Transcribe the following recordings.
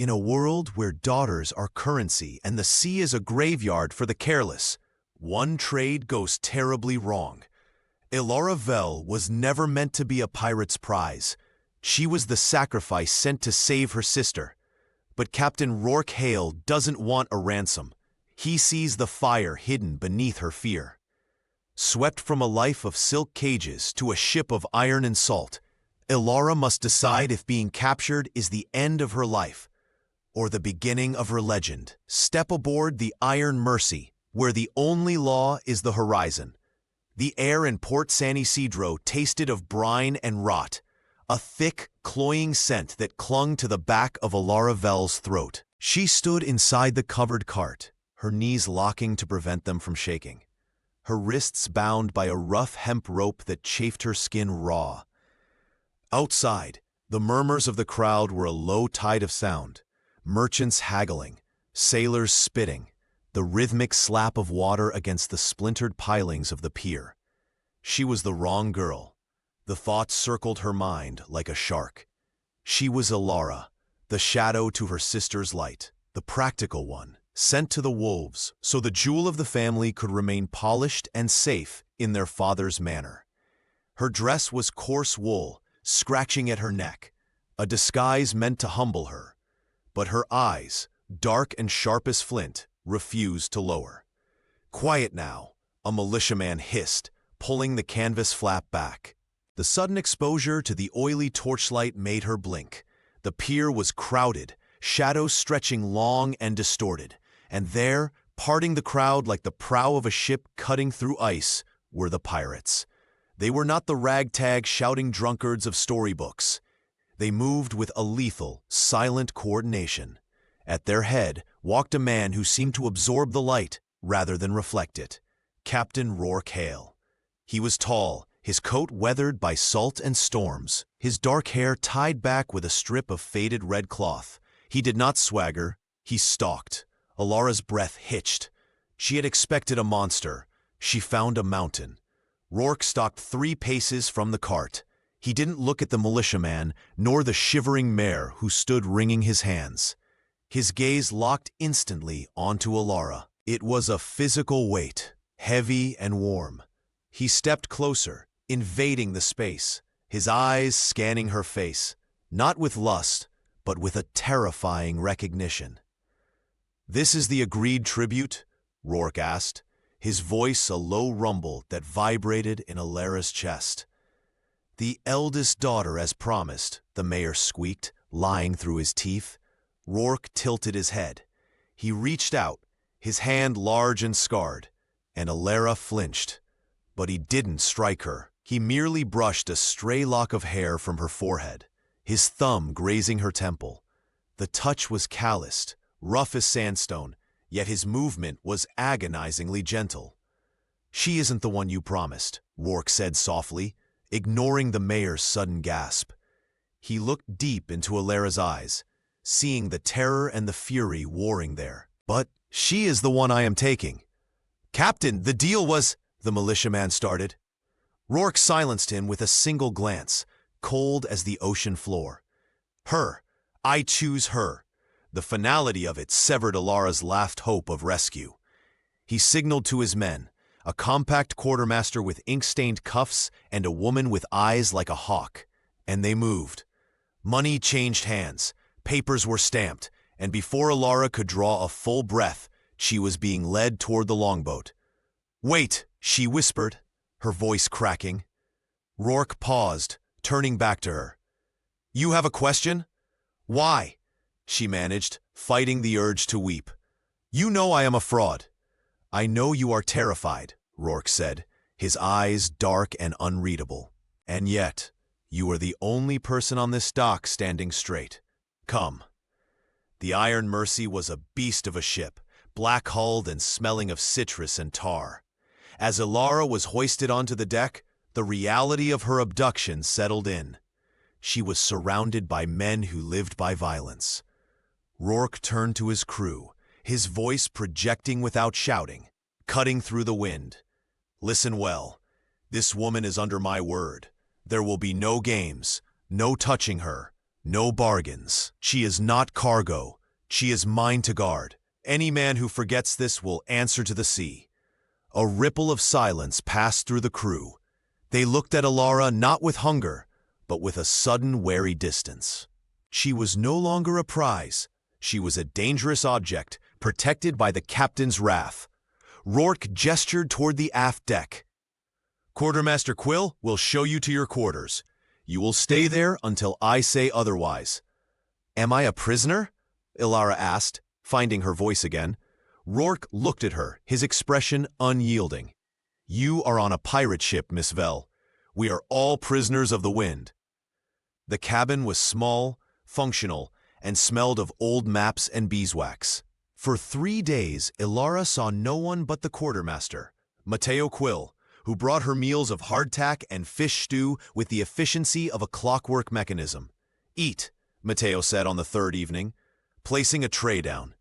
In a world where daughters are currency and the sea is a graveyard for the careless, one trade goes terribly wrong. Elara Vel was never meant to be a pirate's prize. She was the sacrifice sent to save her sister. But Captain Rourke Hale doesn't want a ransom. He sees the fire hidden beneath her fear. Swept from a life of silk cages to a ship of iron and salt, Elara must decide if being captured is the end of her life or the beginning of her legend. Step aboard the Iron Mercy, where the only law is the horizon. The air in Port San Isidro tasted of brine and rot, a thick, cloying scent that clung to the back of Elara Vel's throat. She stood inside the covered cart, her knees locking to prevent them from shaking, her wrists bound by a rough hemp rope that chafed her skin raw. Outside, the murmurs of the crowd were a low tide of sound. Merchants haggling, sailors spitting, the rhythmic slap of water against the splintered pilings of the pier. She was the wrong girl. The thought circled her mind like a shark. She was Elara, the shadow to her sister's light, the practical one, sent to the wolves so the jewel of the family could remain polished and safe in their father's manor. Her dress was coarse wool, scratching at her neck, a disguise meant to humble her. But her eyes, dark and sharp as flint, refused to lower. "Quiet now," a militiaman hissed, pulling the canvas flap back. The sudden exposure to the oily torchlight made her blink. The pier was crowded, shadows stretching long and distorted, and there, parting the crowd like the prow of a ship cutting through ice, were the pirates. They were not the ragtag shouting drunkards of storybooks. They moved with a lethal, silent coordination. At their head walked a man who seemed to absorb the light rather than reflect it, Captain Rourke Hale. He was tall, his coat weathered by salt and storms, his dark hair tied back with a strip of faded red cloth. He did not swagger, he stalked. Elara's breath hitched. She had expected a monster. She found a mountain. Rourke stalked 3 paces from the cart. He didn't look at the militiaman, nor the shivering mare who stood wringing his hands. His gaze locked instantly onto Elara. It was a physical weight, heavy and warm. He stepped closer, invading the space, his eyes scanning her face, not with lust, but with a terrifying recognition. "This is the agreed tribute?" Rourke asked, his voice a low rumble that vibrated in Elara's chest. "The eldest daughter, as promised," the mayor squeaked, lying through his teeth. Rourke tilted his head. He reached out, his hand large and scarred, and Elara flinched. But he didn't strike her. He merely brushed a stray lock of hair from her forehead, his thumb grazing her temple. The touch was calloused, rough as sandstone, yet his movement was agonizingly gentle. "She isn't the one you promised," Rourke said softly, ignoring the mayor's sudden gasp. He looked deep into Elara's eyes, seeing the terror and the fury warring there. "But she is the one I am taking." "Captain, the deal was—" the militiaman started. Rourke silenced him with a single glance, cold as the ocean floor. "Her. I choose her." The finality of it severed Elara's last hope of rescue. He signaled to his men, a compact quartermaster with ink-stained cuffs and a woman with eyes like a hawk, and they moved. Money changed hands, papers were stamped, and before Elara could draw a full breath, she was being led toward the longboat. "Wait," she whispered, her voice cracking. Rourke paused, turning back to her. "You have a question?" "Why?" she managed, fighting the urge to weep. "You know I am a fraud." "I know you are terrified," Rourke said, his eyes dark and unreadable. "And yet, you are the only person on this dock standing straight. Come." The Iron Mercy was a beast of a ship, black-hulled and smelling of citrus and tar. As Elara was hoisted onto the deck, the reality of her abduction settled in. She was surrounded by men who lived by violence. Rourke turned to his crew, his voice projecting without shouting, cutting through the wind. "Listen well. This woman is under my word. There will be no games, no touching her, No bargains. She is not cargo. She is mine to guard. Any man who forgets this will answer to the sea. A ripple of silence passed through the crew. They looked at Alara not with hunger, but with a sudden wary distance. She was no longer a prize. She was a dangerous object, protected by the captain's wrath. Rourke gestured toward the aft deck. "Quartermaster Quill will show you to your quarters. You will stay there until I say otherwise." "Am I a prisoner?" Alara asked, finding her voice again. Rourke looked at her, his expression unyielding. "You are on a pirate ship, Miss Vell. We are all prisoners of the wind." The cabin was small, functional, and smelled of old maps and beeswax. For 3 days, Alara saw no one but the quartermaster, Mateo Quill, who brought her meals of hardtack and fish stew with the efficiency of a clockwork mechanism. "Eat," Mateo said on the 3rd evening, placing a tray down.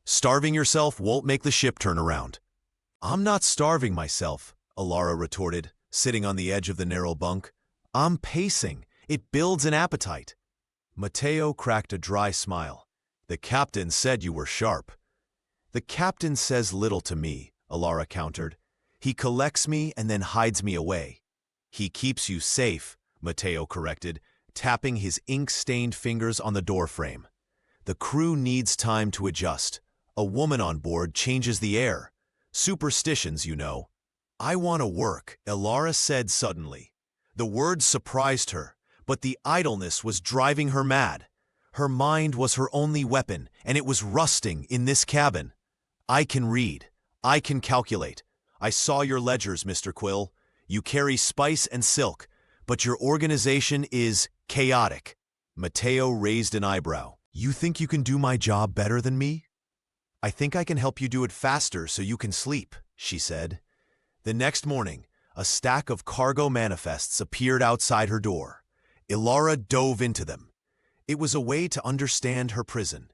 "Starving yourself won't make the ship turn around." "I'm not starving myself," Alara retorted, sitting on the edge of the narrow bunk. "I'm pacing. It builds an appetite." Mateo cracked a dry smile. "The captain said you were sharp." "The captain says little to me," Alara countered. "He collects me and then hides me away." "He keeps you safe," Mateo corrected, tapping his ink-stained fingers on the doorframe. "The crew needs time to adjust. A woman on board changes the air. Superstitions, you know." "I want to work," Alara said suddenly. The words surprised her, but the idleness was driving her mad. Her mind was her only weapon, and it was rusting in this cabin. "I can read. I can calculate. I saw your ledgers, Mr. Quill. You carry spice and silk, but your organization is chaotic." Mateo raised an eyebrow. "You think you can do my job better than me?" "I think I can help you do it faster so you can sleep," she said. The next morning, a stack of cargo manifests appeared outside her door. Alara dove into them. It was a way to understand her prison.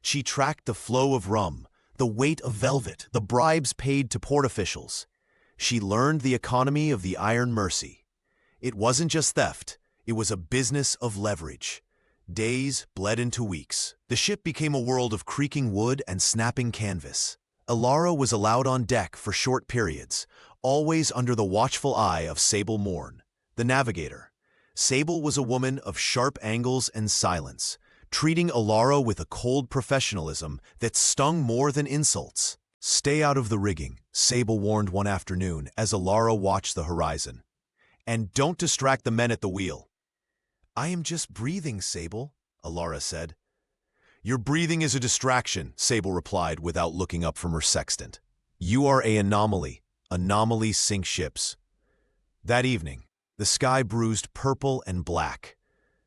She tracked the flow of rum, the weight of velvet, the bribes paid to port officials. She learned the economy of the Iron Mercy. It wasn't just theft, it was a business of leverage. Days bled into weeks. The ship became a world of creaking wood and snapping canvas. Alara was allowed on deck for short periods, always under the watchful eye of Sable Morn, the navigator. Sable was a woman of sharp angles and silence, treating Alara with a cold professionalism that stung more than insults. "Stay out of the rigging," Sable warned one afternoon as Alara watched the horizon. "And don't distract the men at the wheel." "I am just breathing, Sable," Alara said. "Your breathing is a distraction," Sable replied without looking up from her sextant. "You are an anomaly. Anomalies sink ships." That evening, the sky bruised purple and black.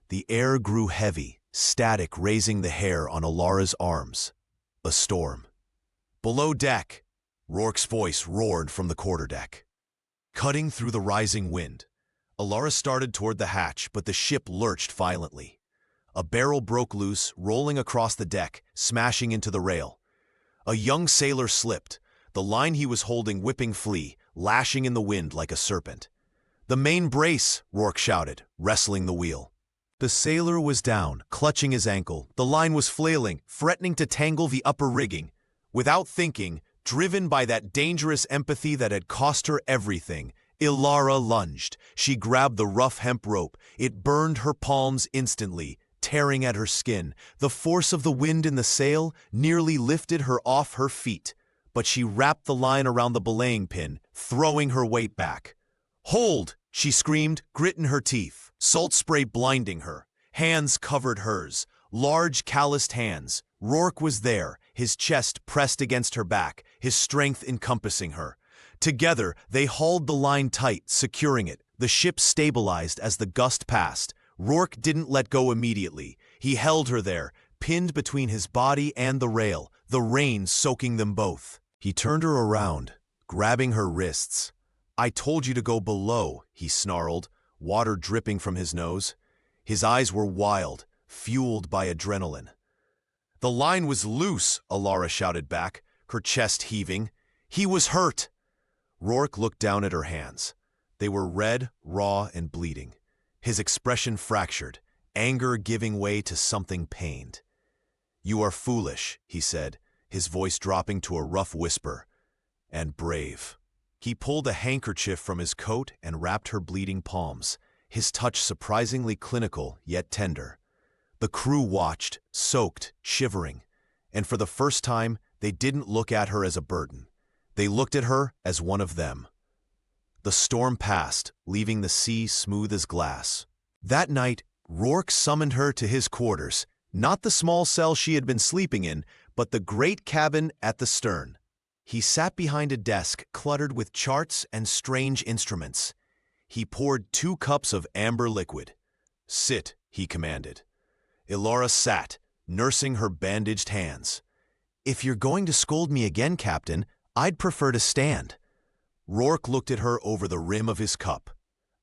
The air grew heavy, static raising the hair on Alara's arms. A storm. "Below deck!" Rourke's voice roared from the quarterdeck. Cutting through the rising wind, Alara started toward the hatch, but the ship lurched violently. A barrel broke loose, rolling across the deck, smashing into the rail. A young sailor slipped, the line he was holding whipping free, lashing in the wind like a serpent. "The main brace!" Rourke shouted, wrestling the wheel. The sailor was down, clutching his ankle. The line was flailing, threatening to tangle the upper rigging. Without thinking, driven by that dangerous empathy that had cost her everything, Alara lunged. She grabbed the rough hemp rope. It burned her palms instantly, tearing at her skin. The force of the wind in the sail nearly lifted her off her feet, but she wrapped the line around the belaying pin, throwing her weight back. "Hold!" she screamed, grit in her teeth. Salt spray blinding her. Hands covered hers. Large, calloused hands. Rourke was there, his chest pressed against her back, his strength encompassing her. Together, they hauled the line tight, securing it. The ship stabilized as the gust passed. Rourke didn't let go immediately. He held her there, pinned between his body and the rail, the rain soaking them both. He turned her around, grabbing her wrists. "I told you to go below," he snarled, water dripping from his nose. His eyes were wild, fueled by adrenaline. "The line was loose," Alara shouted back, her chest heaving. "He was hurt." Rourke looked down at her hands. They were red, raw, and bleeding. His expression fractured, anger giving way to something pained. "You are foolish," he said, his voice dropping to a rough whisper, "and brave." He pulled a handkerchief from his coat and wrapped her bleeding palms, his touch surprisingly clinical yet tender. The crew watched, soaked, shivering, and for the first time, they didn't look at her as a burden. They looked at her as one of them. The storm passed, leaving the sea smooth as glass. That night, Rourke summoned her to his quarters, not the small cell she had been sleeping in, but the great cabin at the stern. He sat behind a desk cluttered with charts and strange instruments. He poured 2 cups of amber liquid. "Sit," he commanded. Elora sat, nursing her bandaged hands. "If you're going to scold me again, Captain, I'd prefer to stand." Rourke looked at her over the rim of his cup.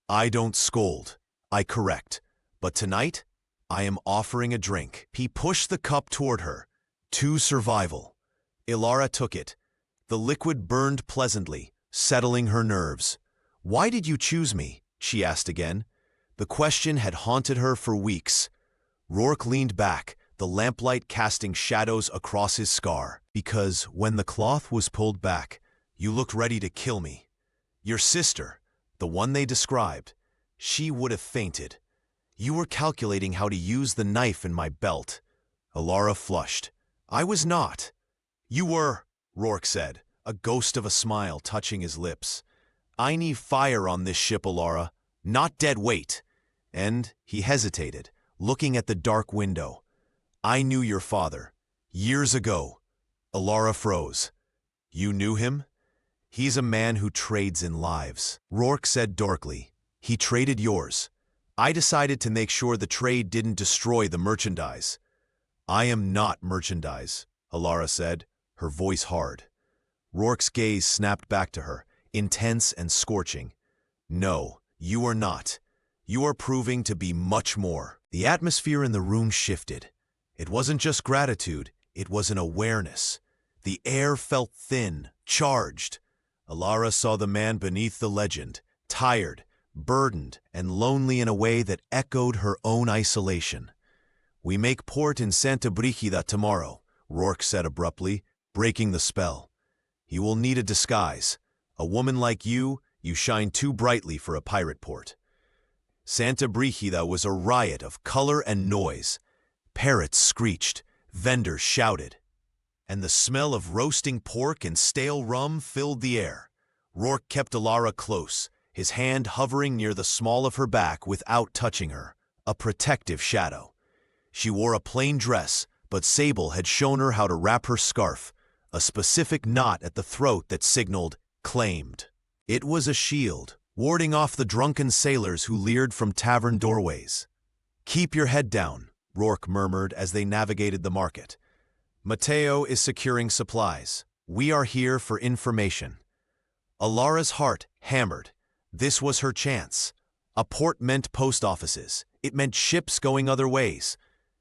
"I don't scold, I correct. But tonight, I am offering a drink." He pushed the cup toward her. "To survival." Elora took it. The liquid burned pleasantly, settling her nerves. "Why did you choose me?" she asked again. The question had haunted her for weeks. Rourke leaned back, the lamplight casting shadows across his scar. "Because when the cloth was pulled back, you looked ready to kill me. Your sister, the one they described, she would have fainted. You were calculating how to use the knife in my belt." Elora flushed. "I was not." "You were," Rourke said, a ghost of a smile touching his lips. "I need fire on this ship, Elora, not dead weight." And he hesitated, looking at the dark window. "I knew your father. Years ago." Elora froze. "You knew him?" "He's a man who trades in lives," Rourke said darkly. "He traded yours. I decided to make sure the trade didn't destroy the merchandise." "I am not merchandise," Elora said, her voice hard. Rourke's gaze snapped back to her, intense and scorching. "No, you are not. You are proving to be much more." The atmosphere in the room shifted. It wasn't just gratitude, it was an awareness. The air felt thin, charged. Elora saw the man beneath the legend, tired, burdened, and lonely in a way that echoed her own isolation. "We make port in Santa Brígida tomorrow," Rourke said abruptly, breaking the spell. "You will need a disguise. A woman like you shine too brightly for a pirate port." Santa Brígida was a riot of color and noise. Parrots screeched, vendors shouted, and the smell of roasting pork and stale rum filled the air. Rourke kept Elora close, his hand hovering near the small of her back without touching her, a protective shadow. She wore a plain dress, but Sable had shown her how to wrap her scarf, a specific knot at the throat that signaled "claimed." It was a shield, warding off the drunken sailors who leered from tavern doorways. "Keep your head down," Rourke murmured as they navigated the market. "Mateo is securing supplies. We are here for information." Elora's heart hammered. This was her chance. A port meant post offices. It meant ships going other ways.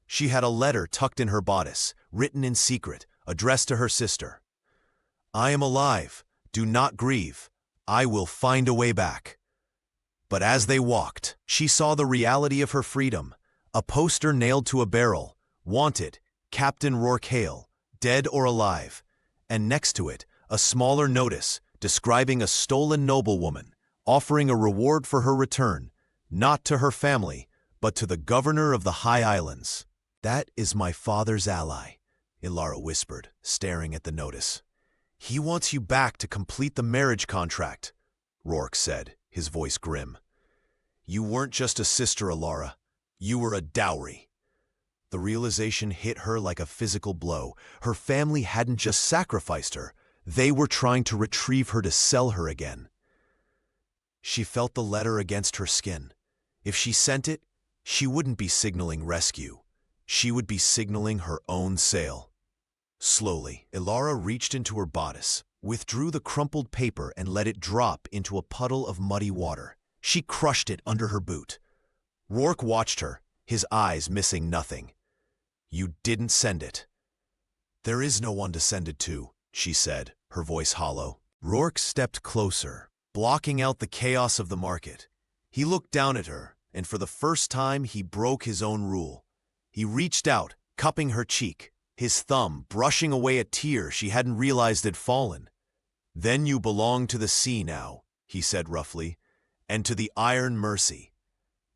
She had a letter tucked in her bodice, written in secret, addressed to her sister. "I am alive. Do not grieve. I will find a way back." But as they walked, she saw the reality of her freedom. A poster nailed to a barrel, "Wanted, Captain Rourke Hale, dead or alive." And next to it, a smaller notice describing a stolen noblewoman, offering a reward for her return, not to her family, but to the governor of the High Islands. "That is my father's ally," Elora whispered, staring at the notice. "He wants you back to complete the marriage contract," Rourke said, his voice grim. "You weren't just a sister, Elora. You were a dowry." The realization hit her like a physical blow. Her family hadn't just sacrificed her. They were trying to retrieve her to sell her again. She felt the letter against her skin. If she sent it, she wouldn't be signaling rescue. She would be signaling her own sale. Slowly, Elora reached into her bodice, withdrew the crumpled paper and let it drop into a puddle of muddy water. She crushed it under her boot. Rourke watched her, his eyes missing nothing. "You didn't send it." "There is no one to send it to," she said, her voice hollow. Rourke stepped closer, blocking out the chaos of the market. He looked down at her, and for the first time he broke his own rule. He reached out, cupping her cheek, his thumb brushing away a tear she hadn't realized had fallen. "Then you belong to the sea now," he said roughly, "and to the iron mercy."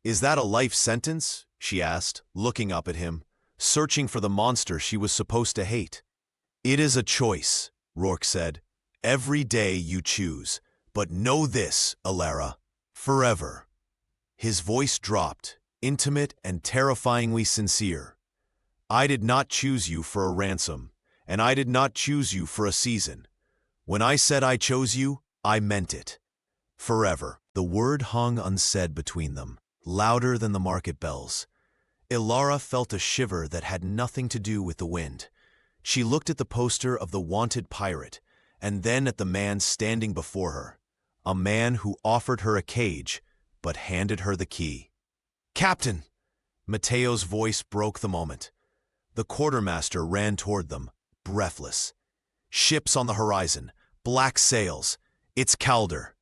"Is that a life sentence?" she asked, looking up at him, searching for the monster she was supposed to hate. "It is a choice," Rourke said. "Every day you choose. But know this, Elara, forever." His voice dropped, intimate and terrifyingly sincere. "I did not choose you for a ransom, and I did not choose you for a season. When I said I chose you, I meant it. Forever." The word hung unsaid between them, louder than the market bells. Elara felt a shiver that had nothing to do with the wind. She looked at the poster of the wanted pirate, and then at the man standing before her, a man who offered her a cage, but handed her the key. "Captain!" Mateo's voice broke the moment. The quartermaster ran toward them, breathless. Ships on the horizon, black sails. "It's Calder."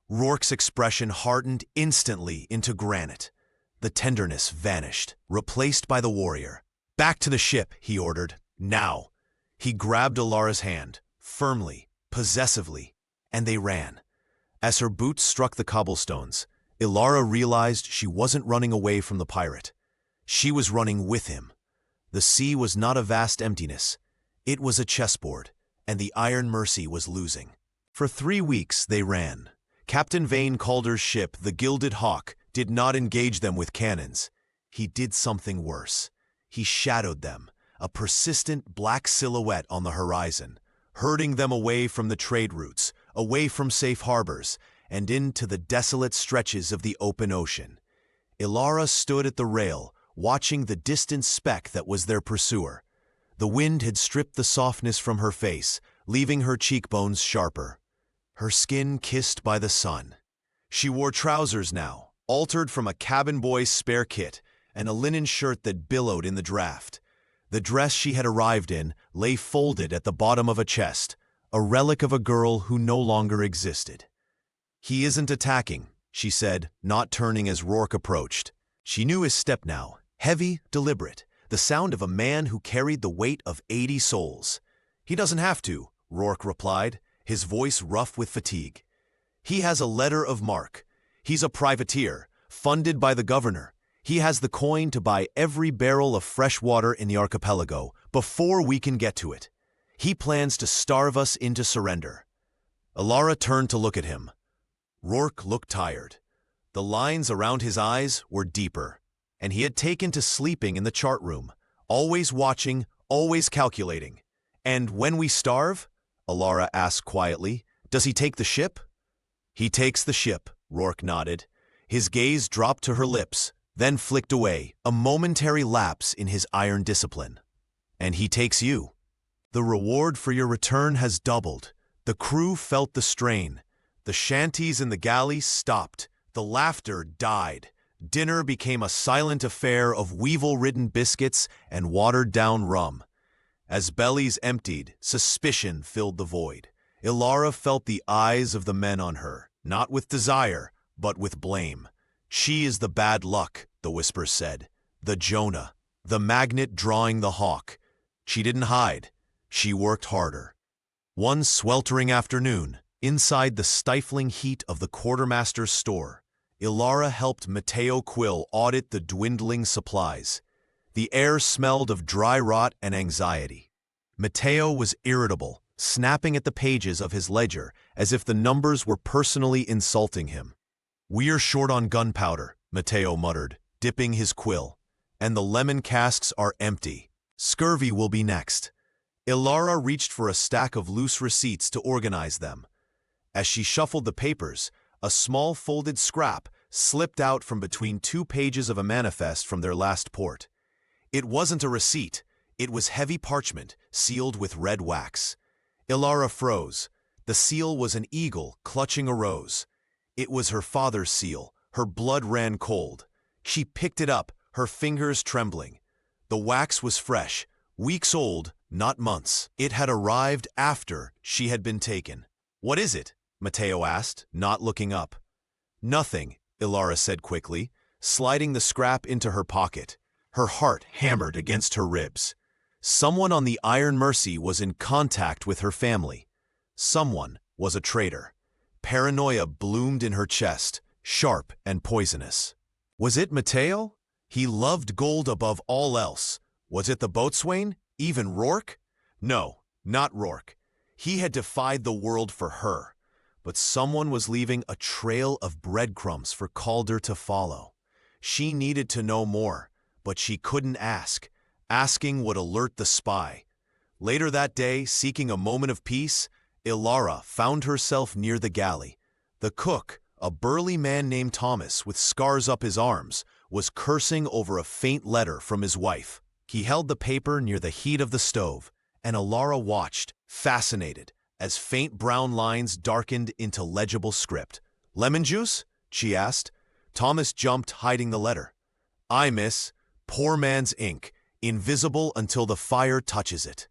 Rourke's expression hardened instantly into granite. The tenderness vanished, replaced by the warrior. "Back to the ship," he ordered. "Now." He grabbed Elara's hand, firmly, possessively, and they ran. As her boots struck the cobblestones, Elara realized she wasn't running away from the pirate. She was running with him. The sea was not a vast emptiness. It was a chessboard, and the Iron Mercy was losing. For 3 weeks they ran. Captain Vane Calder's ship, the Gilded Hawk, did not engage them with cannons. He did something worse. He shadowed them, a persistent black silhouette on the horizon, herding them away from the trade routes, away from safe harbors, and into the desolate stretches of the open ocean. Elara stood at the rail, watching the distant speck that was their pursuer. The wind had stripped the softness from her face, leaving her cheekbones sharper. Her skin kissed by the sun. She wore trousers now, altered from a cabin boy's spare kit, and a linen shirt that billowed in the draft. The dress she had arrived in lay folded at the bottom of a chest, a relic of a girl who no longer existed. "He isn't attacking," she said, not turning as Rourke approached. She knew his step now, heavy, deliberate, the sound of a man who carried the weight of 80 souls. "He doesn't have to," Rourke replied, his voice rough with fatigue. "He has a letter of marque. He's a privateer, funded by the governor. He has the coin to buy every barrel of fresh water in the archipelago before we can get to it. He plans to starve us into surrender." Elara turned to look at him. Rourke looked tired. The lines around his eyes were deeper, and he had taken to sleeping in the chart room, always watching, always calculating. "And when we starve?" Elara asked quietly. "Does he take the ship?" "He takes the ship," Rourke nodded. His gaze dropped to her lips, then flicked away, a momentary lapse in his iron discipline. "And he takes you. The reward for your return has doubled." The crew felt the strain. The shanties in the galley stopped. The laughter died. Dinner became a silent affair of weevil-ridden biscuits and watered-down rum. As bellies emptied, suspicion filled the void. Elara felt the eyes of the men on her, not with desire, but with blame. "She is the bad luck," the whispers said. "The Jonah, the magnet drawing the hawk." She didn't hide. She worked harder. One sweltering afternoon, inside the stifling heat of the quartermaster's store, Elara helped Mateo Quill audit the dwindling supplies. The air smelled of dry rot and anxiety. Mateo was irritable, snapping at the pages of his ledger as if the numbers were personally insulting him. "We're short on gunpowder," Mateo muttered, dipping his quill. "And the lemon casks are empty. Scurvy will be next." Elara reached for a stack of loose receipts to organize them. As she shuffled the papers, a small folded scrap slipped out from between 2 pages of a manifest from their last port. It wasn't a receipt. It was heavy parchment, sealed with red wax. Elara froze. The seal was an eagle clutching a rose. It was her father's seal. Her blood ran cold. She picked it up, her fingers trembling. The wax was fresh, weeks old, not months. It had arrived after she had been taken. "What is it?" Mateo asked, not looking up. "Nothing," Elara said quickly. sliding the scrap into her pocket, her heart hammered against her ribs. Someone on the Iron Mercy was in contact with her family. Someone was a traitor. Paranoia bloomed in her chest, sharp and poisonous. Was it Mateo? He loved gold above all else. Was it the boatswain? Even Rourke? No, not Rourke. He had defied the world for her. But someone was leaving a trail of breadcrumbs for Calder to follow. She needed to know more, but she couldn't ask. Asking would alert the spy. Later that day, seeking a moment of peace, Ilara found herself near the galley. The cook, a burly man named Thomas with scars up his arms, was cursing over a faint letter from his wife. He held the paper near the heat of the stove, and Ilara watched, fascinated, as faint brown lines darkened into legible script. "Lemon juice?" she asked. Thomas jumped, hiding the letter. "Aye, miss. Poor man's ink, invisible until the fire touches it."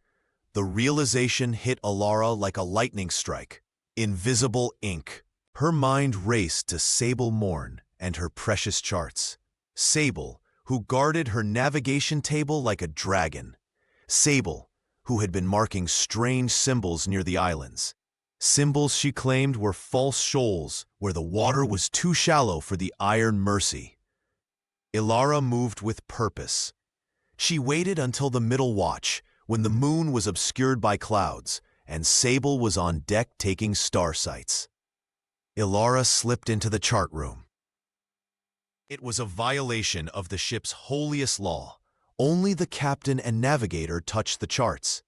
The realization hit Ilara like a lightning strike. Invisible ink. Her mind raced to Sable Morn and her precious charts. Sable, who guarded her navigation table like a dragon. Sable, who had been marking strange symbols near the islands. Symbols she claimed were false shoals where the water was too shallow for the Iron Mercy. Ilara moved with purpose. She waited until the middle watch, when the moon was obscured by clouds, and Sable was on deck taking star sights. Ilara slipped into the chart room. It was a violation of the ship's holiest law. Only the captain and navigator touched the charts.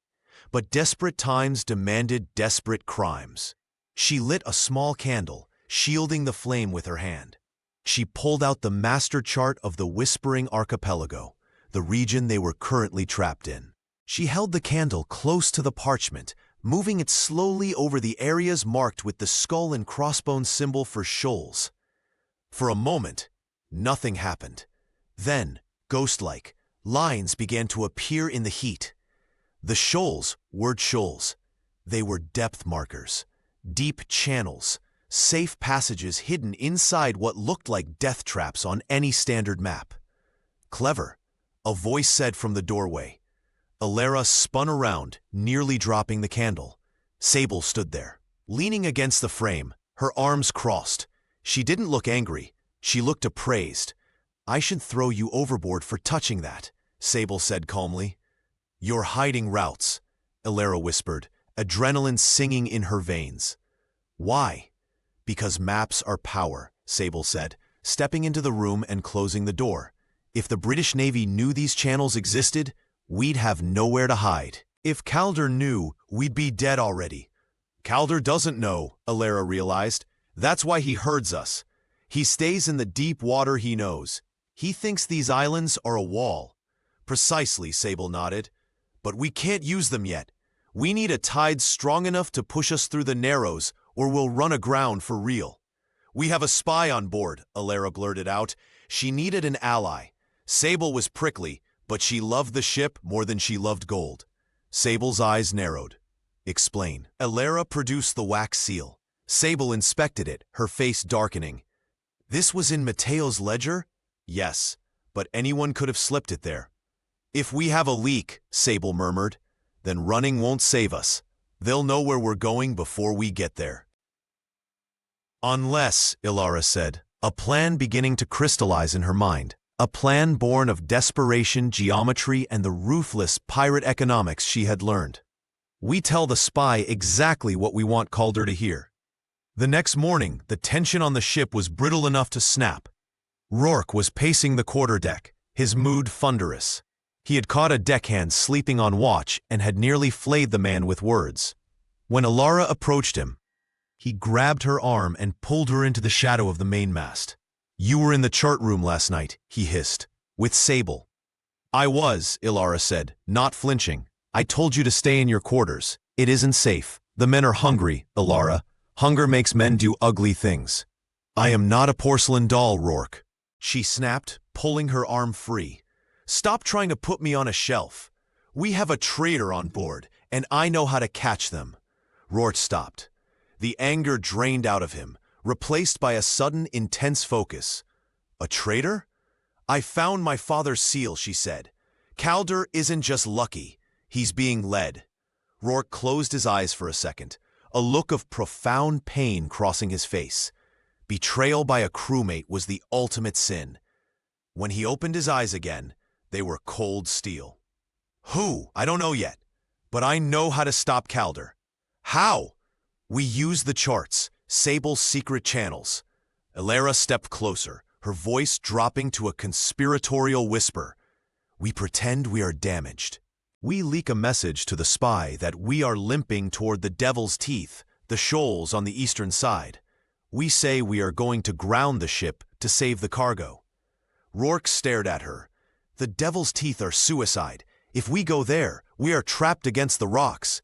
But desperate times demanded desperate crimes. She lit a small candle, shielding the flame with her hand. She pulled out the master chart of the Whispering Archipelago, the region they were currently trapped in. She held the candle close to the parchment, moving it slowly over the areas marked with the skull and crossbones symbol for shoals. For a moment, nothing happened. Then, ghost-like, lines began to appear in the heat. The shoals weren't shoals. They were depth markers, deep channels, safe passages hidden inside what looked like death traps on any standard map. "Clever," a voice said from the doorway. Ilara spun around, nearly dropping the candle. Sable stood there, leaning against the frame, her arms crossed. She didn't look angry. She looked appraised. "I should throw you overboard for touching that," Sable said calmly. "You're hiding routes," Ilara whispered, adrenaline singing in her veins. "Why?" "Because maps are power," Sable said, stepping into the room and closing the door. "If the British Navy knew these channels existed, we'd have nowhere to hide. If Calder knew, we'd be dead already." "Calder doesn't know," Ilara realized. "That's why he herds us. He stays in the deep water he knows. He thinks these islands are a wall." "Precisely," Sable nodded. "But we can't use them yet. We need a tide strong enough to push us through the Narrows, or we'll run aground for real." "We have a spy on board," Ilara blurted out. She needed an ally. Sable was prickly, but she loved the ship more than she loved gold. Sable's eyes narrowed. "Explain." Ilara produced the wax seal. Sable inspected it, her face darkening. "This was in Mateo's ledger?" "Yes, but anyone could have slipped it there." "If we have a leak," Sable murmured, "then running won't save us. They'll know where we're going before we get there." "Unless," Ilara said, a plan beginning to crystallize in her mind. A plan born of desperation, geometry, and the ruthless pirate economics she had learned. "We tell the spy exactly what we want Calder to hear." The next morning, the tension on the ship was brittle enough to snap. Rourke was pacing the quarterdeck, his mood thunderous. He had caught a deckhand sleeping on watch and had nearly flayed the man with words. When Ilara approached him, he grabbed her arm and pulled her into the shadow of the mainmast. "You were in the chart room last night," he hissed, "with Sable." "I was," Ilara said, not flinching. "I told you to stay in your quarters. It isn't safe. The men are hungry, Ilara. Hunger makes men do ugly things." "I am not a porcelain doll, Rourke," she snapped, pulling her arm free. "Stop trying to put me on a shelf. We have a traitor on board, and I know how to catch them." Rourke stopped. The anger drained out of him, replaced by a sudden, intense focus. "A traitor? I found my father's seal, she said. Calder isn't just lucky, he's being led. Rourke closed his eyes for a second, a look of profound pain crossing his face. Betrayal by a crewmate was the ultimate sin. When he opened his eyes again, they were cold steel. Who? I don't know yet, but I know how to stop Calder. How? We use the charts, Sable's secret channels. Elara stepped closer, her voice dropping to a conspiratorial whisper. We pretend we are damaged. We leak a message to the spy that we are limping toward the Devil's Teeth, the shoals on the eastern side. We say we are going to ground the ship to save the cargo. Rourke stared at her. The Devil's Teeth are suicide. If we go there, we are trapped against the rocks.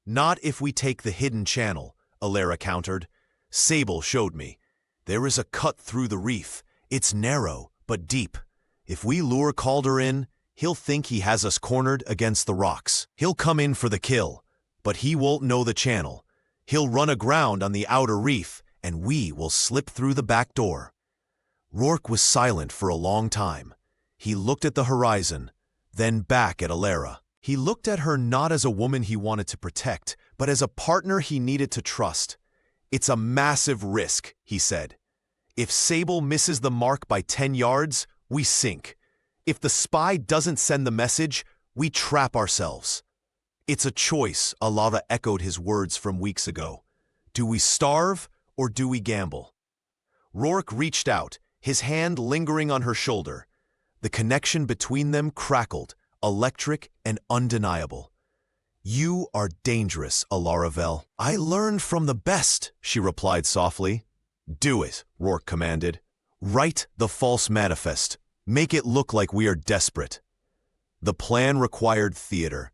Not if we take the hidden channel, Elara countered. Sable showed me. There is a cut through the reef. It's narrow, but deep. If we lure Calder in, he'll think he has us cornered against the rocks. He'll come in for the kill, but he won't know the channel. He'll run aground on the outer reef, and we will slip through the back door. Rourke was silent for a long time. He looked at the horizon, then back at Elara. He looked at her not as a woman he wanted to protect, but as a partner he needed to trust. It's a massive risk, he said. If Sable misses the mark by 10 yards, we sink. If the spy doesn't send the message, we trap ourselves. It's a choice, Elara echoed his words from weeks ago. Do we starve or do we gamble? Rourke reached out, his hand lingering on her shoulder. The connection between them crackled, electric and undeniable. You are dangerous, Elara Vell. I learned from the best, she replied softly. Do it, Rourke commanded. Write the false manifest. Make it look like we are desperate. The plan required theater.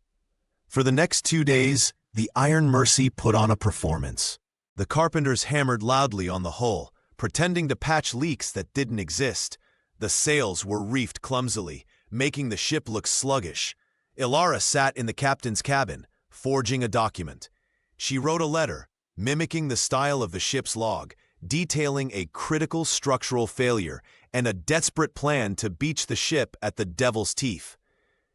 For the next 2 days, the Iron Mercy put on a performance. The carpenters hammered loudly on the hull, pretending to patch leaks that didn't exist. The sails were reefed clumsily, making the ship look sluggish. Elara sat in the captain's cabin, forging a document. She wrote a letter, mimicking the style of the ship's log, detailing a critical structural failure and a desperate plan to beach the ship at the Devil's Teeth.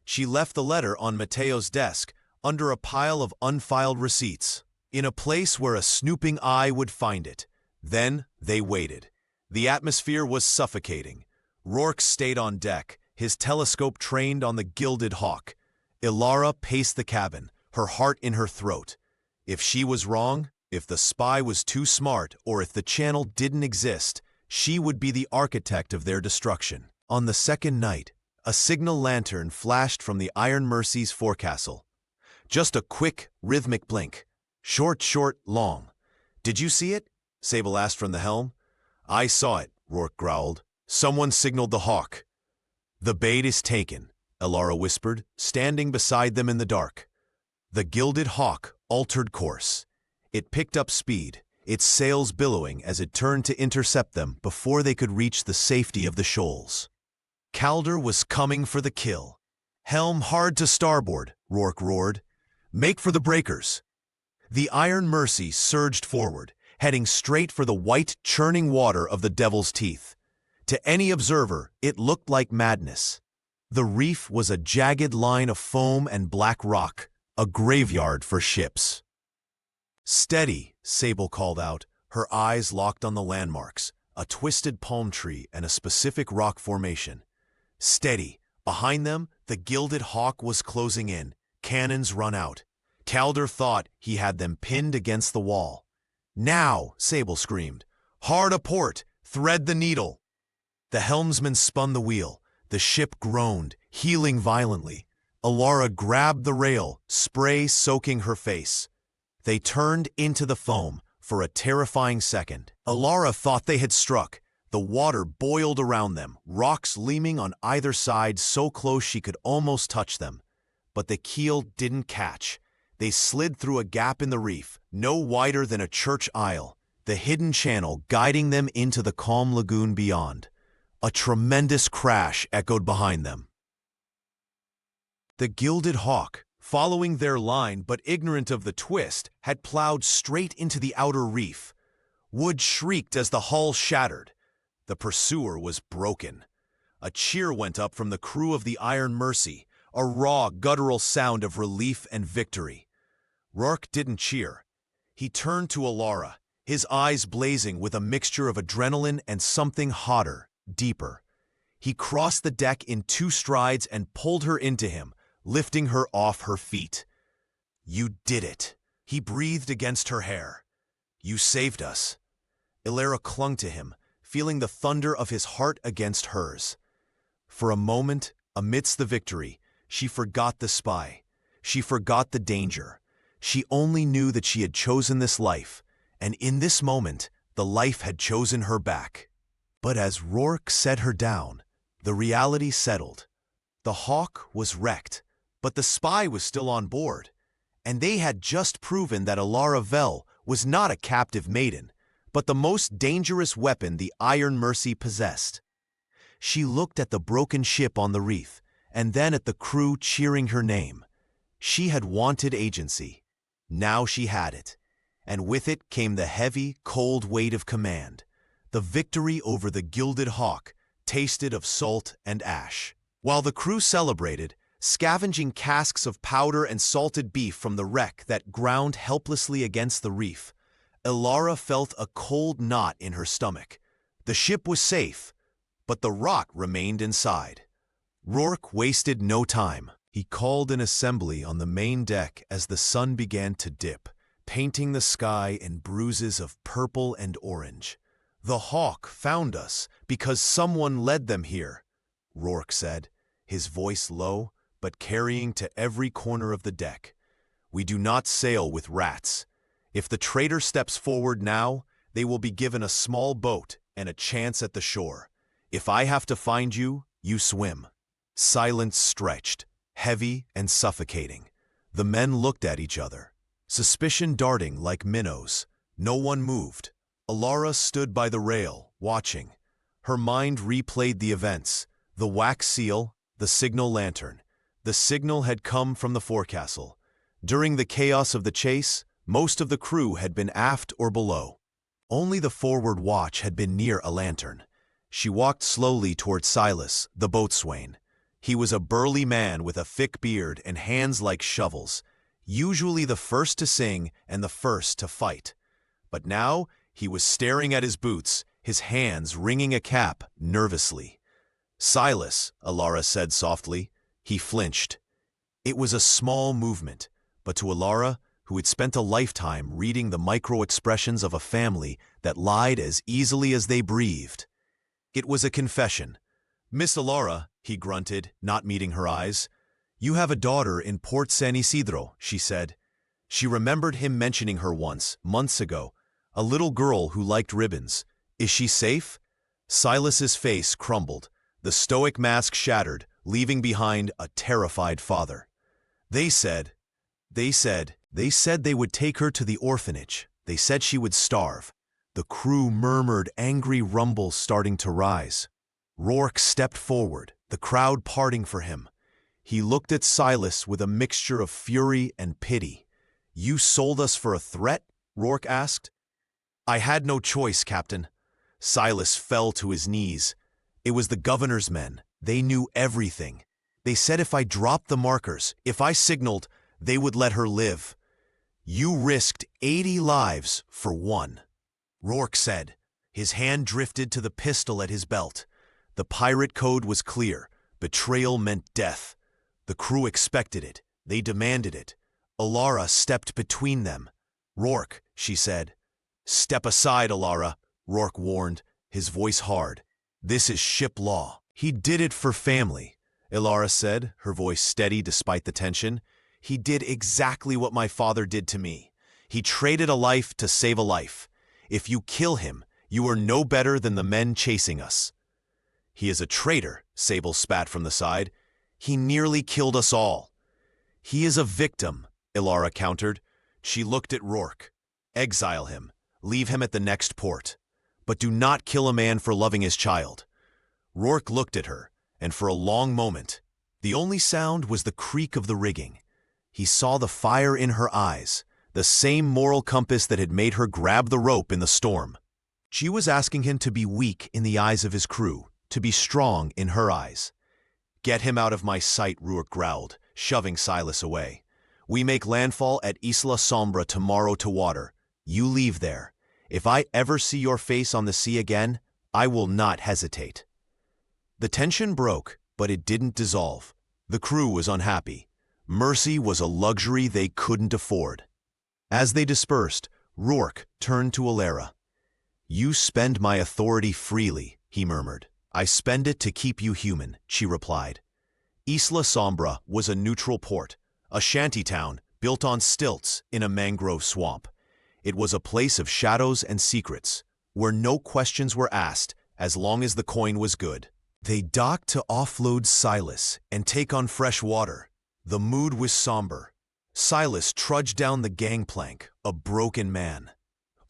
She left the letter on Mateo's desk, under a pile of unfiled receipts, in a place where a snooping eye would find it. Then they waited. The atmosphere was suffocating. Rourke stayed on deck, his telescope trained on the Gilded Hawk. Elara paced the cabin, her heart in her throat. If she was wrong, if the spy was too smart, or if the channel didn't exist, she would be the architect of their destruction. On the second night, a signal lantern flashed from the Iron Mercy's forecastle. Just a quick, rhythmic blink. Short, long. Did you see it? Sable asked from the helm. I saw it, Rourke growled. Someone signaled the Hawk. The bait is taken, Elara whispered, standing beside them in the dark. The Gilded Hawk altered course. It picked up speed, its sails billowing as it turned to intercept them before they could reach the safety of the shoals. Calder was coming for the kill. Helm hard to starboard, Rourke roared. Make for the breakers. The Iron Mercy surged forward, heading straight for the white, churning water of the Devil's Teeth. To any observer, it looked like madness. The reef was a jagged line of foam and black rock, a graveyard for ships. Steady, Sable called out, her eyes locked on the landmarks, a twisted palm tree and a specific rock formation. Steady. Behind them, the Gilded Hawk was closing in, cannons run out. Calder thought he had them pinned against the wall. Now, Sable screamed. Hard a port, thread the needle. The helmsman spun the wheel. The ship groaned, heeling violently. Elara grabbed the rail, spray soaking her face. They turned into the foam for a terrifying second. Elara thought they had struck. The water boiled around them, rocks leaming on either side so close she could almost touch them. But the keel didn't catch. They slid through a gap in the reef, no wider than a church aisle, the hidden channel guiding them into the calm lagoon beyond. A tremendous crash echoed behind them. The Gilded Hawk, following their line but ignorant of the twist, had plowed straight into the outer reef. Wood shrieked as the hull shattered. The pursuer was broken. A cheer went up from the crew of the Iron Mercy, a raw, guttural sound of relief and victory. Rourke didn't cheer. He turned to Alara, his eyes blazing with a mixture of adrenaline and something hotter, deeper. He crossed the deck in 2 strides and pulled her into him, lifting her off her feet. "You did it," he breathed against her hair. "You saved us." Alara clung to him, feeling the thunder of his heart against hers. For a moment, amidst the victory, she forgot the spy. She forgot the danger. She only knew that she had chosen this life, and in this moment, the life had chosen her back. But as Rourke set her down, the reality settled. The Hawk was wrecked, but the spy was still on board, and they had just proven that Alara Vel was not a captive maiden, but the most dangerous weapon the Iron Mercy possessed. She looked at the broken ship on the reef, and then at the crew cheering her name. She had wanted agency. Now she had it, and with it came the heavy, cold weight of command. The victory over the Gilded Hawk tasted of salt and ash. While the crew celebrated, scavenging casks of powder and salted beef from the wreck that ground helplessly against the reef, Alara felt a cold knot in her stomach. The ship was safe, but the rot remained inside. Rourke wasted no time. He called an assembly on the main deck as the sun began to dip, painting the sky in bruises of purple and orange. "The Hawk found us because someone led them here," Rourke said, his voice low, but carrying to every corner of the deck. "We do not sail with rats. If the traitor steps forward now, they will be given a small boat and a chance at the shore. If I have to find you, you swim." Silence stretched, heavy and suffocating. The men looked at each other, suspicion darting like minnows. No one moved. Alara stood by the rail, watching. Her mind replayed the events: the wax seal, the signal lantern. The signal had come from the forecastle. During the chaos of the chase, most of the crew had been aft or below. Only the forward watch had been near a lantern. She walked slowly toward Silas, the boatswain. He was a burly man with a thick beard and hands like shovels, usually the first to sing and the first to fight. But now he was staring at his boots, his hands wringing a cap nervously. "Silas," Alara said softly. He flinched. It was a small movement, but to Alara, who had spent a lifetime reading the micro-expressions of a family that lied as easily as they breathed, it was a confession. "Miss Alara," he grunted, not meeting her eyes. "You have a daughter in Port San Isidro," she said. She remembered him mentioning her once, months ago, a little girl who liked ribbons. "Is she safe?" Silas's face crumbled, the stoic mask shattered, leaving behind a terrified father. They said they would take her to the orphanage. They said she would starve." The crew murmured, angry rumbles starting to rise. Rourke stepped forward, the crowd parting for him. He looked at Silas with a mixture of fury and pity. "You sold us for a threat?" Rourke asked. "I had no choice, Captain." Silas fell to his knees. "It was the governor's men. They knew everything. They said if I dropped the markers, if I signaled, they would let her live. You risked 80 lives for one." Rourke said. His hand drifted to the pistol at his belt. The pirate code was clear. Betrayal meant death. The crew expected it. They demanded it. Alara stepped between them. "Rourke," she said. "Step aside, Alara," Rourke warned, his voice hard. "This is ship law." "He did it for family," Alara said, her voice steady despite the tension. "He did exactly what my father did to me. He traded a life to save a life. If you kill him, you are no better than the men chasing us." "He is a traitor," Sable spat from the side. "He nearly killed us all." "He is a victim," Alara countered. She looked at Rourke. "Exile him. Leave him at the next port. But do not kill a man for loving his child." Rourke looked at her, and for a long moment, the only sound was the creak of the rigging. He saw the fire in her eyes, the same moral compass that had made her grab the rope in the storm. She was asking him to be weak in the eyes of his crew, to be strong in her eyes. "Get him out of my sight," Rourke growled, shoving Silas away. "We make landfall at Isla Sombra tomorrow to water. You leave there. If I ever see your face on the sea again, I will not hesitate." The tension broke, but it didn't dissolve. The crew was unhappy. Mercy was a luxury they couldn't afford. As they dispersed, Rourke turned to Alara. "You spend my authority freely," he murmured. "I spend it to keep you human," she replied. Isla Sombra was a neutral port, a shantytown built on stilts in a mangrove swamp. It was a place of shadows and secrets, where no questions were asked as long as the coin was good. They docked to offload Silas and take on fresh water. The mood was somber. Silas trudged down the gangplank, a broken man.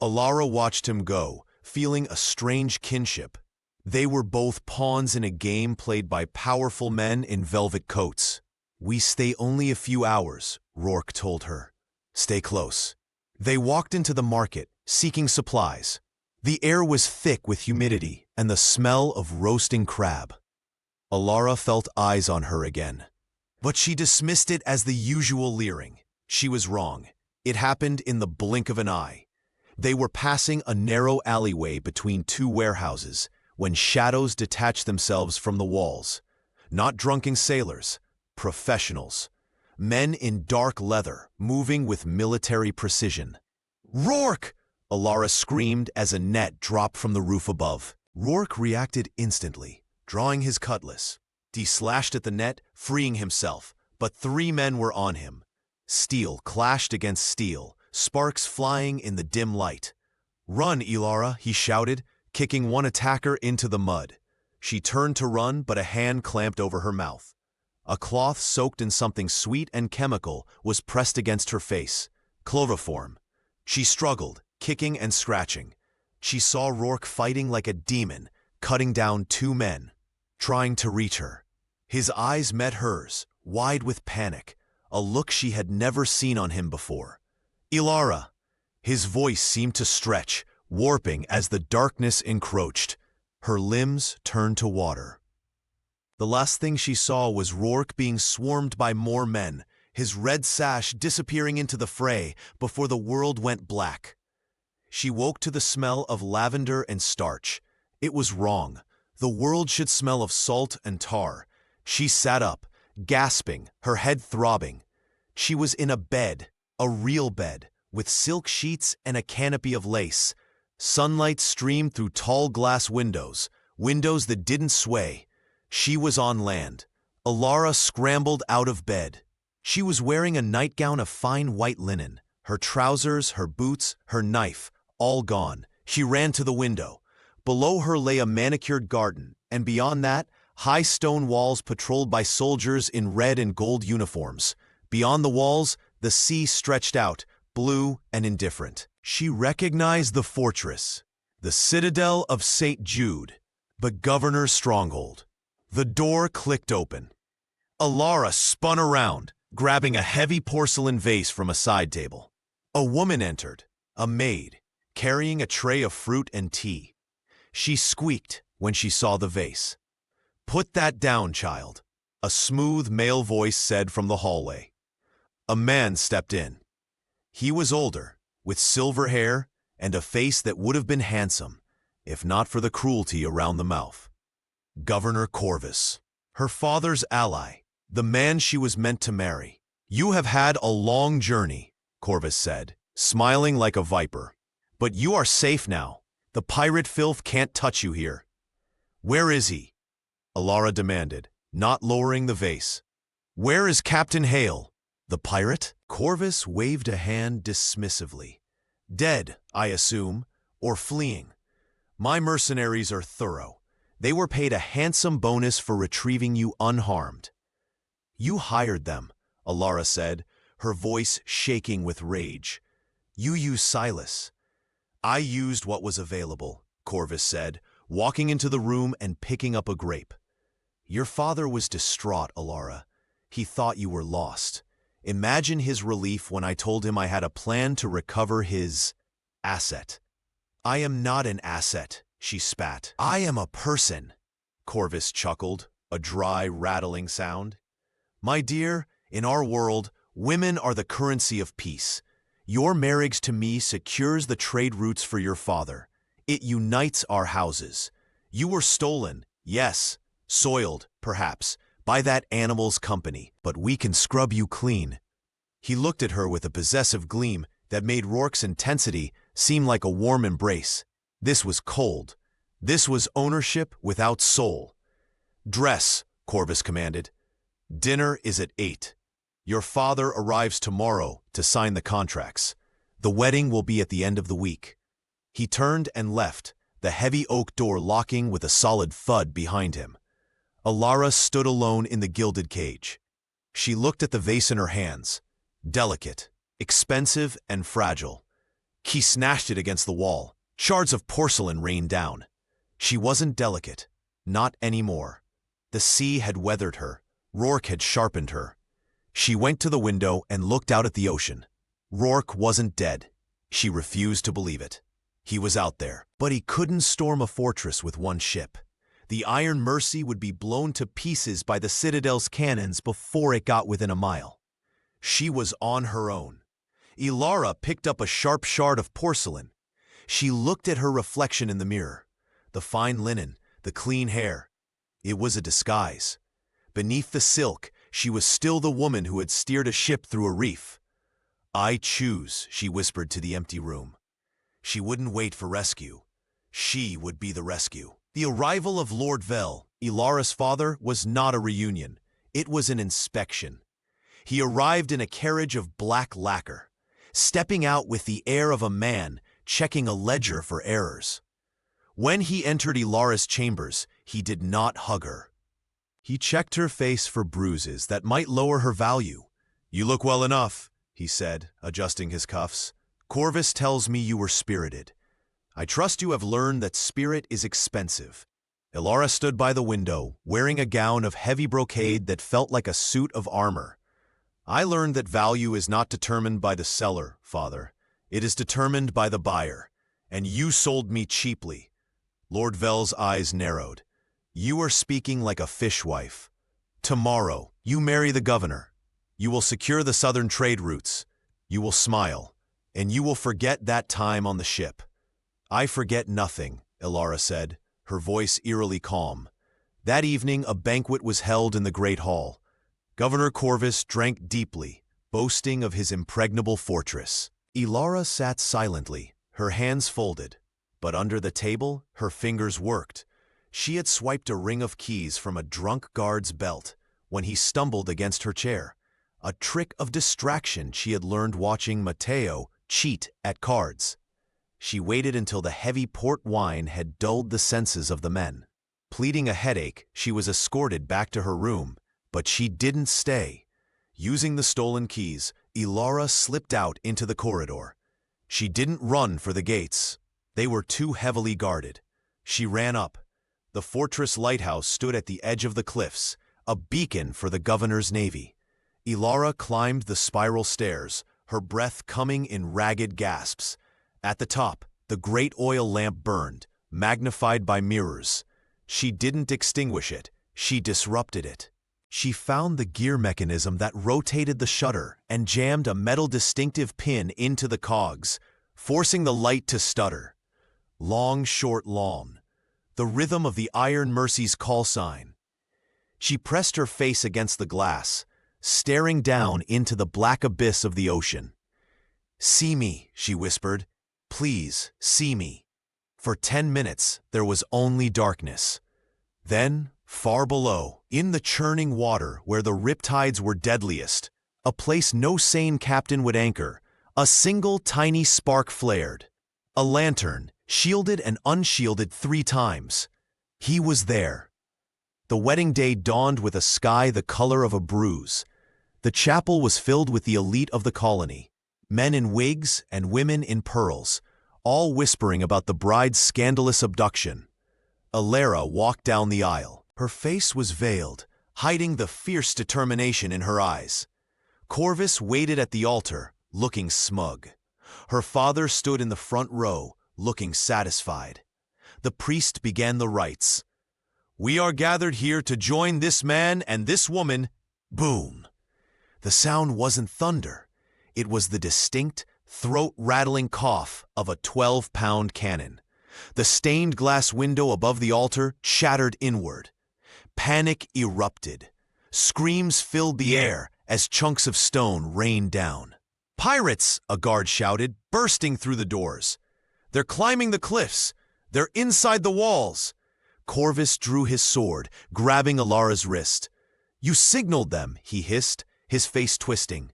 Alara watched him go, feeling a strange kinship. They were both pawns in a game played by powerful men in velvet coats. "We stay only a few hours," Rourke told her. "Stay close." They walked into the market, seeking supplies. The air was thick with humidity and the smell of roasting crab. Alara felt eyes on her again. But she dismissed it as the usual leering. She was wrong. It happened in the blink of an eye. They were passing a narrow alleyway between two warehouses when shadows detached themselves from the walls. Not drunken sailors, professionals. Men in dark leather, moving with military precision. "Rourke!" Alara screamed as a net dropped from the roof above. Rourke reacted instantly, drawing his cutlass. He slashed at the net, freeing himself, but three men were on him. Steel clashed against steel, sparks flying in the dim light. "Run, Alara," he shouted, kicking one attacker into the mud. She turned to run, but a hand clamped over her mouth. A cloth soaked in something sweet and chemical was pressed against her face. Chloroform. She struggled, kicking and scratching. She saw Rourke fighting like a demon, cutting down two men, trying to reach her. His eyes met hers, wide with panic, a look she had never seen on him before. "Alara!" His voice seemed to stretch, warping as the darkness encroached. Her limbs turned to water. The last thing she saw was Rourke being swarmed by more men, his red sash disappearing into the fray before the world went black. She woke to the smell of lavender and starch. It was wrong. The world should smell of salt and tar. She sat up, gasping, her head throbbing. She was in a bed, a real bed, with silk sheets and a canopy of lace. Sunlight streamed through tall glass windows, windows that didn't sway. She was on land. Alara scrambled out of bed. She was wearing a nightgown of fine white linen, her trousers, her boots, her knife, all gone. She ran to the window. Below her lay a manicured garden, and beyond that, high stone walls patrolled by soldiers in red and gold uniforms. Beyond the walls, the sea stretched out, blue and indifferent. She recognized the fortress, the citadel of St. Jude, the governor's stronghold. The door clicked open. Alara spun around, grabbing a heavy porcelain vase from a side table. A woman entered, a maid, carrying a tray of fruit and tea. She squeaked when she saw the vase. "Put that down, child," a smooth male voice said from the hallway. A man stepped in. He was older, with silver hair and a face that would have been handsome, if not for the cruelty around the mouth. Governor Corvus, her father's ally, the man she was meant to marry. "You have had a long journey," Corvus said, smiling like a viper. "But you are safe now. The pirate filth can't touch you here." "Where is he?" Alara demanded, not lowering the vase. "Where is Captain Hale?" "The pirate?" Corvus waved a hand dismissively. "Dead, I assume, or fleeing. My mercenaries are thorough. They were paid a handsome bonus for retrieving you unharmed." "You hired them," Alara said, her voice shaking with rage. "You used Silas." "I used what was available," Corvus said, walking into the room and picking up a grape. "Your father was distraught, Alara. He thought you were lost. Imagine his relief when I told him I had a plan to recover his asset." "I am not an asset," she spat. "I am a person." Corvus chuckled, a dry, rattling sound. My dear, in our world, women are the currency of peace. Your marriage to me secures the trade routes for your father. It unites our houses. You were stolen, yes, soiled, perhaps, by that animal's company, but we can scrub you clean. He looked at her with a possessive gleam that made Rourke's intensity seem like a warm embrace. This was cold. This was ownership without soul. Dress, Corvus commanded. Dinner is at 8. Your father arrives tomorrow to sign the contracts. The wedding will be at the end of the week. He turned and left, the heavy oak door locking with a solid thud behind him. Elara stood alone in the gilded cage. She looked at the vase in her hands. Delicate, expensive, and fragile. He snatched it against the wall. Shards of porcelain rained down. She wasn't delicate. Not anymore. The sea had weathered her. Rourke had sharpened her. She went to the window and looked out at the ocean. Rourke wasn't dead. She refused to believe it. He was out there, but he couldn't storm a fortress with one ship. The Iron Mercy would be blown to pieces by the Citadel's cannons before it got within a mile. She was on her own. Elara picked up a sharp shard of porcelain. She looked at her reflection in the mirror. The fine linen, the clean hair. It was a disguise. Beneath the silk, she was still the woman who had steered a ship through a reef. I choose, she whispered to the empty room. She wouldn't wait for rescue. She would be the rescue. The arrival of Lord Vel, Elara's father, was not a reunion. It was an inspection. He arrived in a carriage of black lacquer, stepping out with the air of a man checking a ledger for errors. When he entered Elara's chambers, he did not hug her. He checked her face for bruises that might lower her value. You look well enough, he said, adjusting his cuffs. Corvus tells me you were spirited. I trust you have learned that spirit is expensive. Elara stood by the window, wearing a gown of heavy brocade that felt like a suit of armor. I learned that value is not determined by the seller, father. It is determined by the buyer. And you sold me cheaply. Lord Vel's eyes narrowed. You are speaking like a fishwife. Tomorrow, you marry the governor. You will secure the southern trade routes. You will smile. And you will forget that time on the ship. I forget nothing, Elara said, her voice eerily calm. That evening, a banquet was held in the great hall. Governor Corvus drank deeply, boasting of his impregnable fortress. Elara sat silently, her hands folded. But under the table, her fingers worked. She had swiped a ring of keys from a drunk guard's belt when he stumbled against her chair, a trick of distraction she had learned watching Matteo cheat at cards. She waited until the heavy port wine had dulled the senses of the men. Pleading a headache, she was escorted back to her room, but she didn't stay. Using the stolen keys, Elara slipped out into the corridor. She didn't run for the gates. They were too heavily guarded. She ran up. The fortress lighthouse stood at the edge of the cliffs, a beacon for the governor's navy. Elara climbed the spiral stairs, her breath coming in ragged gasps. At the top, the great oil lamp burned, magnified by mirrors. She didn't extinguish it, she disrupted it. She found the gear mechanism that rotated the shutter and jammed a metal distinctive pin into the cogs, forcing the light to stutter. Long, short, long. The rhythm of the Iron Mercy's call sign. She pressed her face against the glass, staring down into the black abyss of the ocean. See me, she whispered. Please, see me. For 10 minutes, there was only darkness. Then, far below, in the churning water where the riptides were deadliest, a place no sane captain would anchor, a single tiny spark flared. A lantern, shielded and unshielded 3 times. He was there. The wedding day dawned with a sky the color of a bruise. The chapel was filled with the elite of the colony, men in wigs and women in pearls, all whispering about the bride's scandalous abduction. Elara walked down the aisle. Her face was veiled, hiding the fierce determination in her eyes. Corvus waited at the altar, looking smug. Her father stood in the front row, looking satisfied. The priest began the rites. We are gathered here to join this man and this woman. Boom. The sound wasn't thunder. It was the distinct, throat-rattling cough of a 12-pound cannon. The stained glass window above the altar shattered inward. Panic erupted. Screams filled the air as chunks of stone rained down. "Pirates!" a guard shouted, bursting through the doors. "They're climbing the cliffs! They're inside the walls!" Corvus drew his sword, grabbing Ilara's wrist. "You signaled them," he hissed, his face twisting.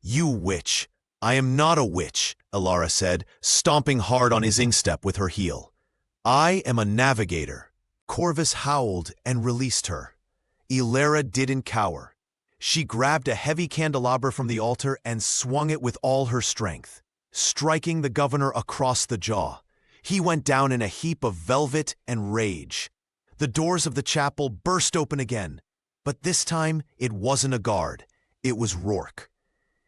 "You witch!" "I am not a witch," Ilara said, stomping hard on his inkstep with her heel. "I am a navigator." Corvus howled and released her. Ilara didn't cower. She grabbed a heavy candelabra from the altar and swung it with all her strength, striking the governor across the jaw. He went down in a heap of velvet and rage. The doors of the chapel burst open again, but this time it wasn't a guard. It was Rourke.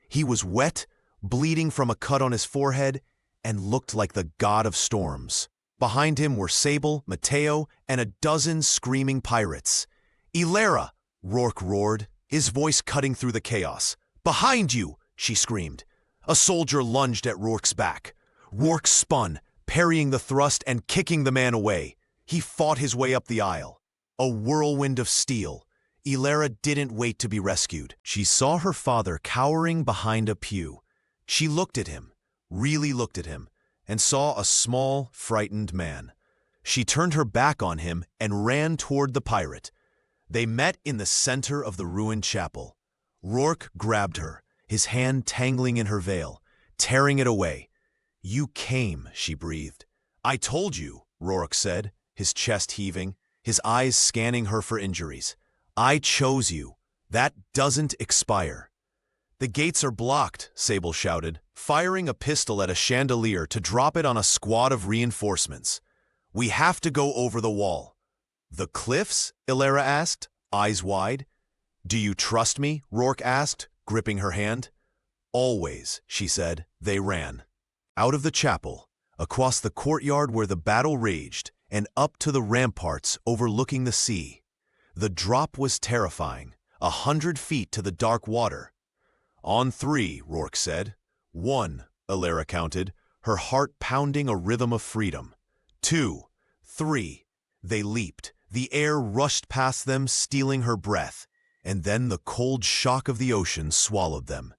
He was wet, bleeding from a cut on his forehead, and looked like the god of storms. Behind him were Sable, Mateo, and a dozen screaming pirates. "Ilara!" Rourke roared, his voice cutting through the chaos. "Behind you!" she screamed. A soldier lunged at Rourke's back. Rourke spun, parrying the thrust and kicking the man away. He fought his way up the aisle. A whirlwind of steel. Ilara didn't wait to be rescued. She saw her father cowering behind a pew. She looked at him, really looked at him, and saw a small, frightened man. She turned her back on him and ran toward the pirate. They met in the center of the ruined chapel. Rourke grabbed her, his hand tangling in her veil, tearing it away. "You came," she breathed. "I told you," Rourke said, his chest heaving, his eyes scanning her for injuries. "I chose you. That doesn't expire." "The gates are blocked," Sable shouted, firing a pistol at a chandelier to drop it on a squad of reinforcements. "We have to go over the wall." "The cliffs?" Ilara asked, eyes wide. "Do you trust me?" Rourke asked, gripping her hand. "Always," she said. They ran. Out of the chapel, across the courtyard where the battle raged, and up to the ramparts overlooking the sea. The drop was terrifying, 100 feet to the dark water. "On 3, Rourke said. 1, Ilara counted, her heart pounding a rhythm of freedom. 2, 3. They leaped. The air rushed past them, stealing her breath, and then the cold shock of the ocean swallowed them.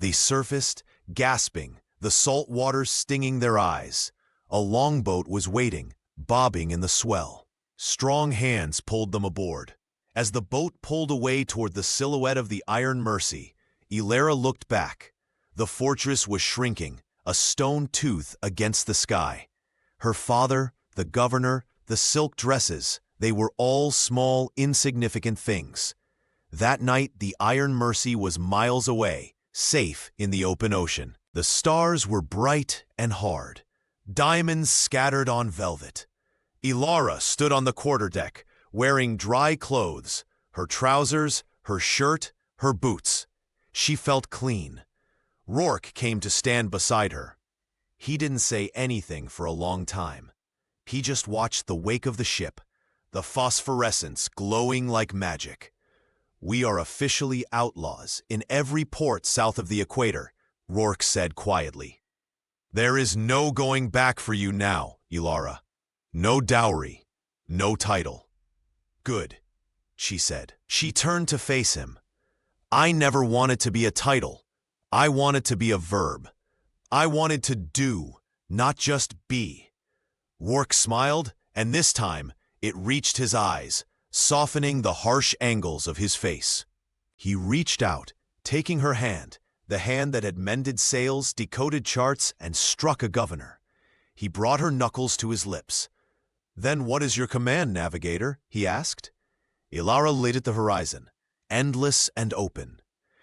They surfaced, gasping, the salt water stinging their eyes. A longboat was waiting, bobbing in the swell. Strong hands pulled them aboard. As the boat pulled away toward the silhouette of the Iron Mercy, Ilara looked back. The fortress was shrinking, a stone tooth against the sky. Her father, the governor, the silk dresses, they were all small, insignificant things. That night, the Iron Mercy was miles away, safe in the open ocean. The stars were bright and hard, diamonds scattered on velvet. Ilara stood on the quarterdeck, wearing dry clothes, her trousers, her shirt, her boots. She felt clean. Rourke came to stand beside her. He didn't say anything for a long time. He just watched the wake of the ship, the phosphorescence glowing like magic. "We are officially outlaws in every port south of the equator," Rourke said quietly. "There is no going back for you now, Ilara. No dowry, no title." "Good," she said. She turned to face him. "I never wanted to be a title. I wanted to be a verb. I wanted to do, not just be." Rourke smiled, and this time it reached his eyes, softening the harsh angles of his face. He reached out, taking her hand, the hand that had mended sails, decoded charts, and struck a governor. He brought her knuckles to his lips. "Then what is your command, navigator?" he asked. Ilara lit at the horizon, endless and open.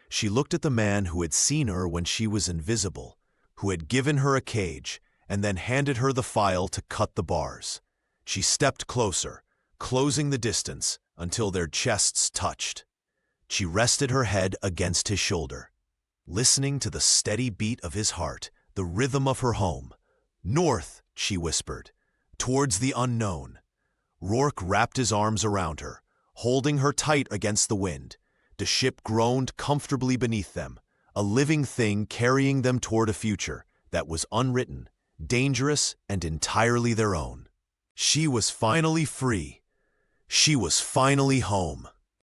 She looked at the man who had seen her when she was invisible, who had given her a cage, and then handed her the file to cut the bars. She stepped closer, closing the distance until their chests touched. She rested her head against his shoulder, listening to the steady beat of his heart, the rhythm of her home. "North," she whispered, "towards the unknown." Rourke wrapped his arms around her, holding her tight against the wind. The ship groaned comfortably beneath them, a living thing carrying them toward a future that was unwritten, dangerous, and entirely their own. She was finally free. She was finally home.